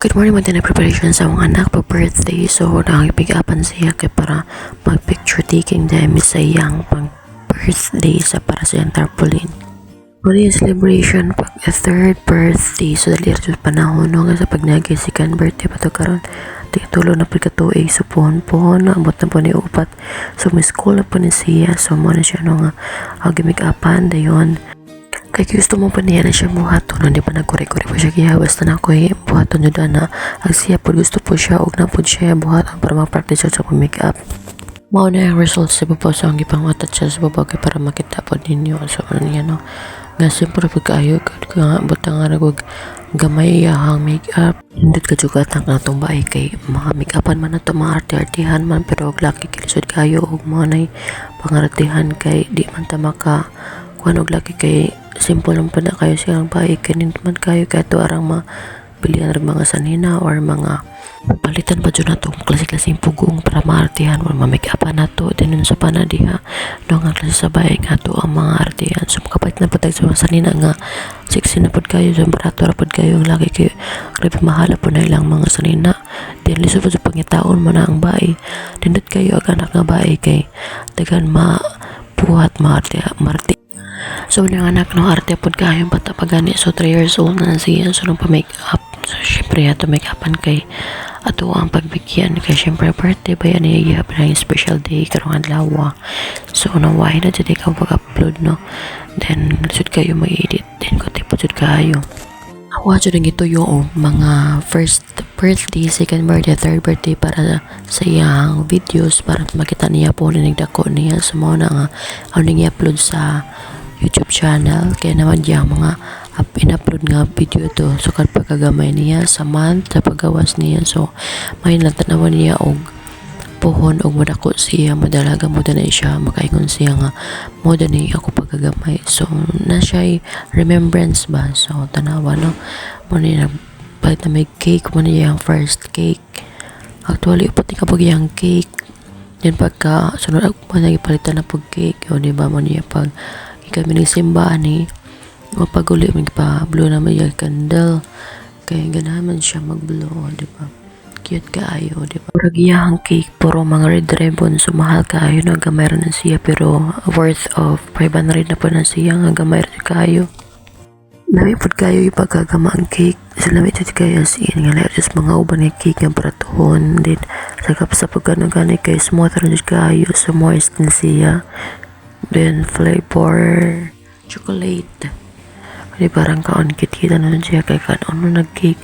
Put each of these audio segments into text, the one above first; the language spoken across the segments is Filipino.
Good morning, maganda na preparation sa mga anak pa birthday. So, nakikipag-apan siya kay para mag-picture taking dahil sa iyang pang birthday sa para sa iyang tarpaulin. Muli yung celebration pag third birthday. So, dali rin sa panahon no, nga sa pagnagay second birthday pa to karon. Tulo na pagkatuig. So, pohon-pohon na abot na po ni upat. So, may school na po ni siya. So, mo na siya no nga gimik-apan dayon. Kay gusto mo pa niya na siya buhaton, hindi pa nagkore-kore pa siya kaya basta na ko buhaton nyo na ang siya po gusto po siya og na po siya buhaton para ma-practice siya sa make-up. Mao na yung results sa baba so ang ipang atat siya sa baba kay para makita po ninyo so ano niya no nga siyempre pagkaayo nga butang nga nagwag gamay yahang make-up hindi ka juga tang natong bae kay mga make-upan man na to mga arte-artihan man pero og laki kilisod kayo og mga nay pangaratihan kay di man ta maka kuan og laki kay simple lang pa na kayo siyang bahay kanin man kayo kaya ito arang mabilihan rin mga sanina or mga palitan pa dyan na itong klase-klaseng pugong para maartihan or mamake-upan na to din sa panadiha no nga klase sa bahay nga to ang mga artihan so makapalit na patag sa mga sanina nga sexy na pod kayo sa barato rapod kayo ang laki kayo grabe mahala po na ilang mga sanina din liso po sa pangitaon mo na ang bahay dindot kayo ang anak nga bahay kay tagan buhat marti so yung anak no arte pod kayo bata pa gani so 3 years old na siya so nung pa make up so syempre ato make upan kay ato ang pagbigyan kay syempre birthday ba yan iya pa yung special day karong adlaw so naway na jud ikaw pag-upload no then sud kayo mag-edit then ko tipo sud kayo awa jud ang ito yung mga first birthday, second birthday, third birthday para sa iyang videos para makita niya po na nagdako niya sa mga nga ano i-upload sa YouTube channel kaya naman diya mga in-upload nga video to so kan pagkagamay niya sa month sa paggawas niya so may natanawan niya og pohon og madako siya madalaga mo na siya makaingon siya nga mo ni ako pagkagamay so na siya remembrance ba so tanawa no mo ni palit na may cake mo niya yung first cake actually upat ni kapag yung cake then pagka sunod ako mo nagipalitan na pag cake o diba mo niya pag kami ng simbahan ni mapaguli magpa-blow naman yung candle kaya ganahan siya mag-blow diba cute kaayo diba puragiyahang cake puro mga red ribbon so mahal kaayo na gamay rin na siya pero worth of 500 na po na siya nga gamay rin kaayo nami po kayo ipagagama ang cake sila may ito kayo as in nga like just mga uban ng cake nga paratuhon din sa pagkano-gano kay smooth rin kayo so moist din siya then flavor chocolate di parang kaon kita na siya kay kanon nag-cake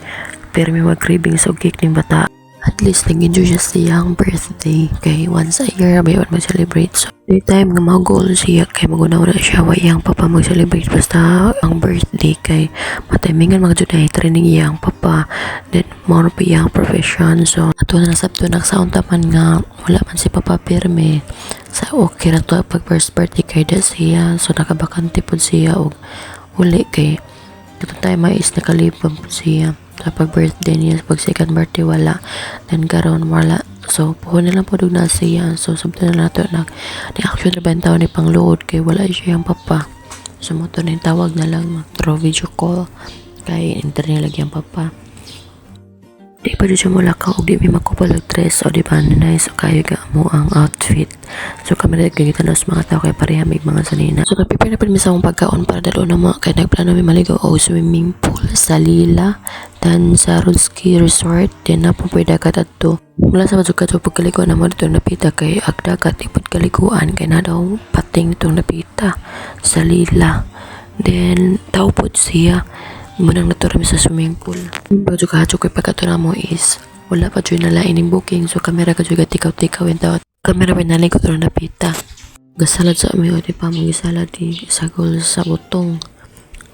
pero may mag-craving sa cake ng bata at least nag-enjoy siya siyang birthday kay once a year may mag-celebrate so anytime nga mga goal siya kay magunaw na siya wayang papa mag-celebrate basta ang birthday kay matimingan mga jud training iyang papa then more pa iyang profession so ato na sabto nagsound tapan nga wala man si papa pirme sa okay na to pag first birthday kay da siya so nakabakante pod siya og uli kay dito tayo mais nakalipam pod siya sa pag birthday niya pag second birthday wala then karon wala so puhon na lang po na siya so sabto na nato nag ni action na bentaw ni pangluod kay wala siya yung papa so mo to na tawag na lang through video call kay internet lagi ang papa di pa dyan mo lakaw o di may makupalag dress o di ba nice o kayo ga mo ang outfit so kami na nagkikita na sa mga tao kay pareha may mga sanina so napipin na sa akong pagkaon para dalo na mga kaya nagplano may maligaw o swimming pool sa Lila dan sa Rulski Resort din na po pwede ka to mula sa masukat so pagkalikuan na mo dito napita kay agdagat ipod kalikuan kay na daw pating itong napita sa Lila then tao po siya munang naturami sa swimming pool. Bago ka kay pagkatuna mo is wala pa dyan nalain yung booking so kamera ka dyan tikaw-tikaw yung tawat. Kamera pa nalay ko ito na napita. Gasalad sa amin o di pa magisalad di sagol sa butong.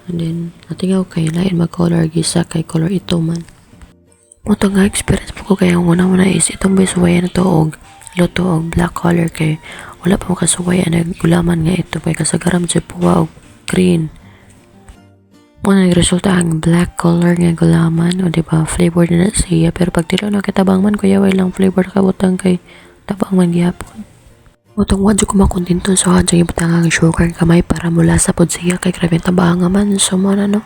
And then natingaw kay lain mag-color gisa kay color ito man. Moto nga experience po ko kaya ang una-una is itong bisuwayan na to og luto og black color kay wala pa makasuwayan na gulaman nga ito kay kasagaram sa puwa og green. Muna nagresulta ang black color nga gulaman o diba flavor na siya pero pag tilo na kitabang man kuya way lang flavor kabutang kay tabang man gyapon utong wadyo ko makontinto so hadyo ibutang ang sugar kamay para mula sa pod siya kay grabe tabang man so mo na no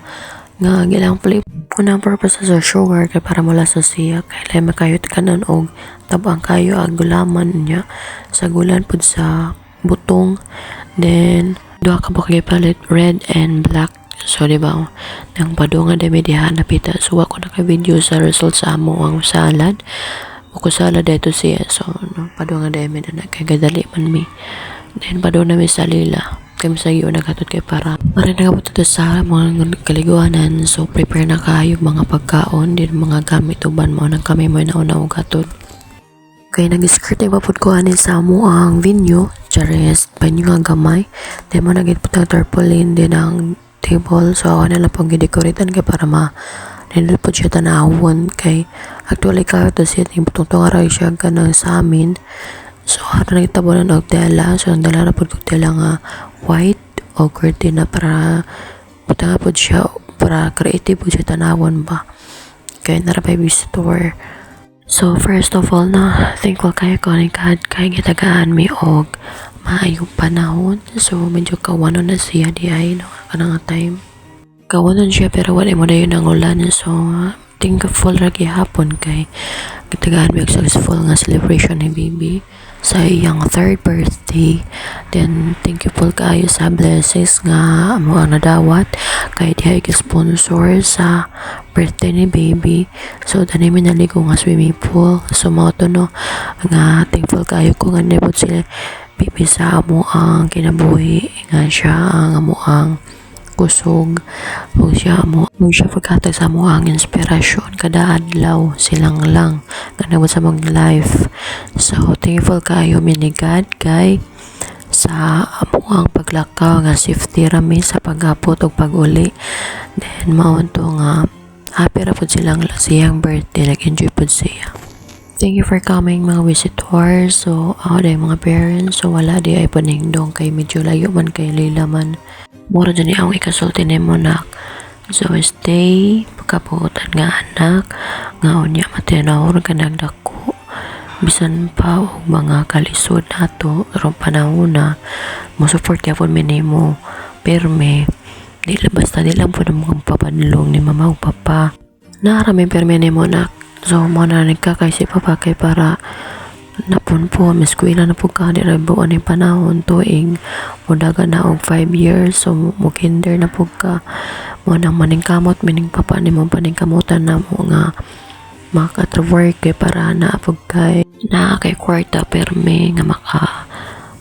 nga gilang flip unang purpose sa sugar kay para mula sa siya kay lain makayot kanon og tabang kayo ang gulaman niya sa gulan pud sa butong. Then duha ka buok palit red and black. So di ba nang padunga dami diha napita so ako naka-video sa results sa amo ang salad. Buko salad dito siya so no, padunga dami na kay gadali man mi. Then padunga mi sa lila kami sa iyo naghatod kay para nagabot to sa mga kaliguanan. So prepare na kayo mga pagkaon din mga gamit uban mo nang kami mo nauna og hatod. Kay nag-skirt ay papud ko ani sa mo ang venue chares banyo nga gamay then mo nagit putang tarpaulin din ang table so ako na lang pang gidekoretan kay para ma nindot po siya tanawon kay actually ka to siya yung putong aray siya kanang sa amin. So ano nagitabunan og tela so ang dala na po kong tela nga white o curtain na para putang po siya para creative po siya tanawon ba kay narapay visitor. So first of all na thankful kayo ko ni God kay gitagaan mi og maayong panahon. So medyo kawanon na siya di ay no kanang time kawanon siya pero wala mo dayon ang ulan. So thankful ra gihapon kay gitagaan mi og successful nga celebration ni baby sa iyang 3rd birthday. Then thank you po kayo sa blessings nga amo ang nadawat kay dihay sponsor sa birthday ni baby. So dani mi naligo nga swimming pool. So mao to no nga thankful kayo ko nga nebot sila baby sa amo ang kinabuhi nga siya ang amo ang kusog o siya pagkatag sa mo ang inspirasyon kada adlaw silang lang nga nabot sa mong life. So thankful kayo minigad kay sa amo ang paglakaw nga safety rami sa pag-apot o pag-uli. Then mao to nga happy ra pud silang siyang birthday nag-enjoy pud siya. Thank you for coming mga visitors. So ako day mga parents so wala di ay paningdong kay medyo layo man kay Lila man mura dyan ang ikasulti ni mo nak. So stay pagkaputan nga anak nga unya matinawar ka nagdako bisan pa og mga kalisod nato karong panahon na mo support yapon mi nimo perme di basta di lang po na mga papadlong ni mama o papa narami perme nimo nak. So mo na nagkakay si papa kay para napun po miskwila na po ka di buwan ni panahon tuig mudaga na og 5 years so mo kinder na po ka mo nang maningkamot mining papa ni mo paningkamutan na mo nga makatrawork kay para na po kay na kay kwarta perme nga maka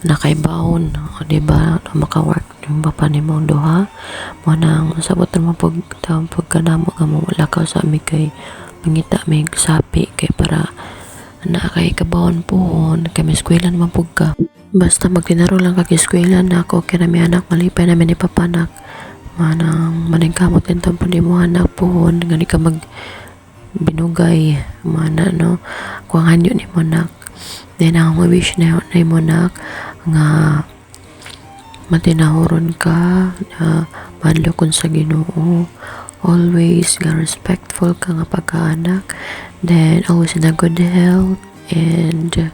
na kay baon o diba maka-work yung papa ni mo duha mo nang sabot na mo pagkanamo nga mo lakaw sa mi kay mangita may sapi kay para na kay kabawon pohon kay eskwela naman pug ka basta magtinaro lang kag eskwela na ako kay nami anak malipay namin ni papanak manang maningkamot kantong pud mo anak pohon ngani ka mag binugay mana no kuang hanyo ni mo nak. Then ang wish na mo nak nga matinahoron ka na madlokon sa Ginoo always nga respectful ka nga pagkaanak. Then always in a good health and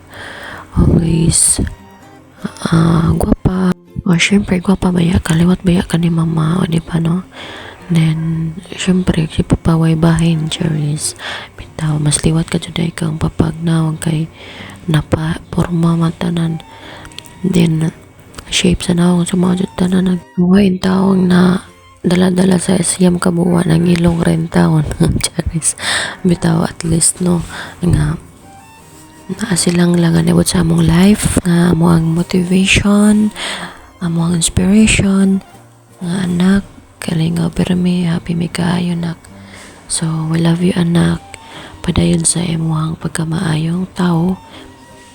always gwapa o syempre gwapa baya kaliwat baya ka ni mama o di ba no. Then syempre si papaway bahin Charis bitaw mas liwat ka juday kang papagnaw kay napa porma matanan. Then shape sa naong sumajud tanan nagbuhay taong na dala-dala sa siyam kabuuan ng ilong rentaon Charis bitaw at least no nga naa silang lang anibot sa among life nga amo ang motivation amo ang inspiration nga anak kalingaw permi happy mi kaayo nak. So we love you anak padayon sa imuhang pagkamaayong tao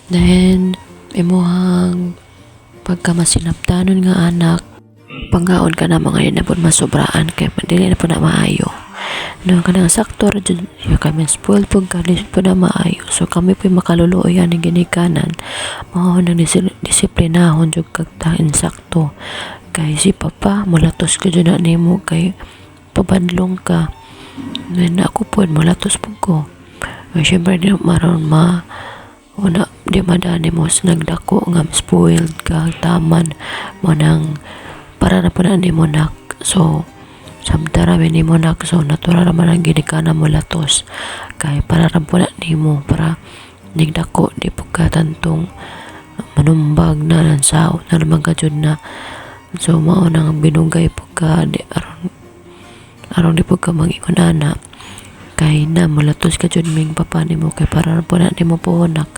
then imuhang pagkamasinaptanon nga anak panggaon ka na mga yun na po masobraan kaya dili na po na maayo no kanang saktor dyan kami spoil po kalis po na maayo so kami po makaluluoy ang ginikanan mga nang disiplinahon dyan kagtain sakto kay si papa mulatos ka dyan na nimo kay pabadlong ka then ako po mulatos po ko syempre di maroon una di madani mo sa nagdako nga spoiled ka taman mo nang para na po na ni mo nak. So Samtara ni mo nak, so natural naman ang ginikana mo latos. Kay para rampunan ni mo, para nigdako, di pagkatantong manumbag na lansaw na naman ka na. So mao nang binugay pagka di aron di pagka mangingon ana. Kay na mulatos ka jud ming papa nimo, kay para rampunan ni mo puhunak.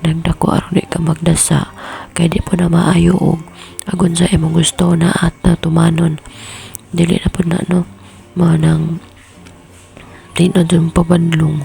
Nagdako aron di ka magdasa, kay di po na maayo og agon sa imong gusto na at tumanon. Dili na po na no manang di na dun pabadlong.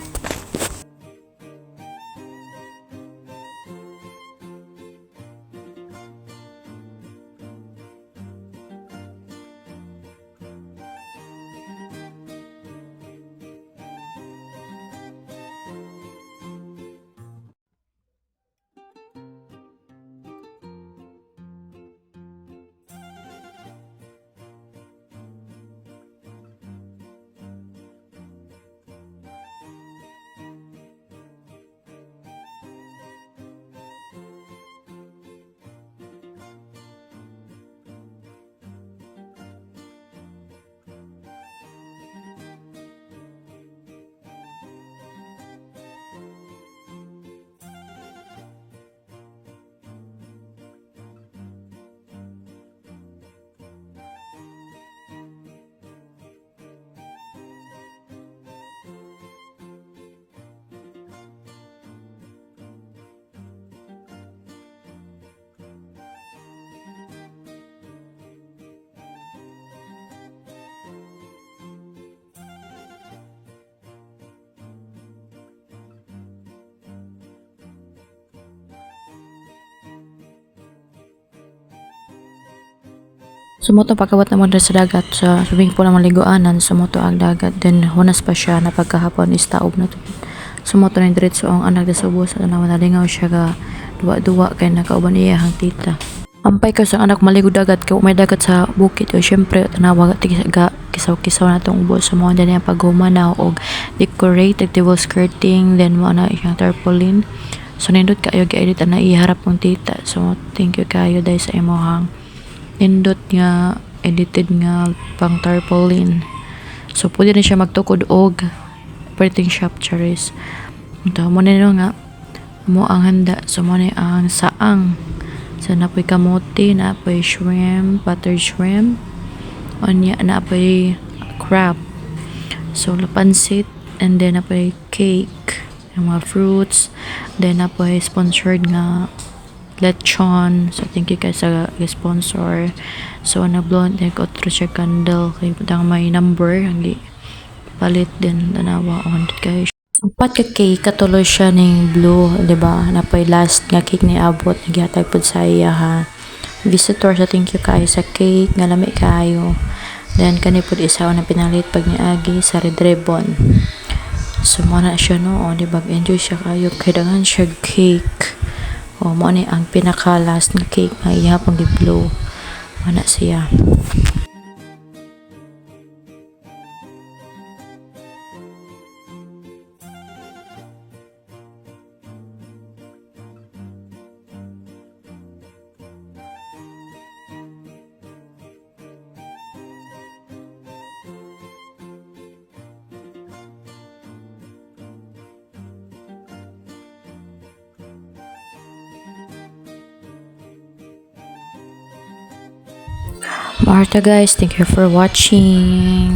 Sumoto pagkabot naman rin sa dagat sa swimming pool ng maliguanan, sumoto ang dagat, then hunas pa siya na pagkahapon is taob na to. Sumoto na yung diretso ang anak sa ubos at naman nalingaw siya ka duwa-duwa kay nakauban iya hang tita. Ampay ko sa anak maligo dagat kay may dagat sa bukid o syempre tanawa tiga kisaw-kisaw na tong ubos. So mo din yung paghumana og decorated table skirting, then mo na yung tarpaulin. So nindot kayo gi-edit na iharap kong tita. So thank you kayo dahil sa imong nindot nga edited nga pang tarpaulin. So pwede na siya magtukod og printing shop charis. Ito mo na nga mo ang handa. So mo na ang saang. So napoy kamote, napoy shrimp, buttered shrimp, onya, napoy crab. So lapansit, and then napoy cake, yung mga fruits, then napoy sponsored nga lechon. So thank you guys sa sponsor. So nag-blow din ko otro siya candle kay putang may number ang palit din tanawa 100 guys. Upat ka cake katuloy siya ning blue, di ba? Napay last nga cake ni abot nagyatay pud sa iya ha. Visitor sa thank you kayo sa cake nga lami kayo. Then kani pud isa na pinalit pag niagi sa red ribbon. So mo na siya no, di ba? Enjoy siya kayo kay daghan siya cake. O mo ni ang pinaka last na cake nga ihapon gi-blow. Mana siya. Marta guys, thank you for watching.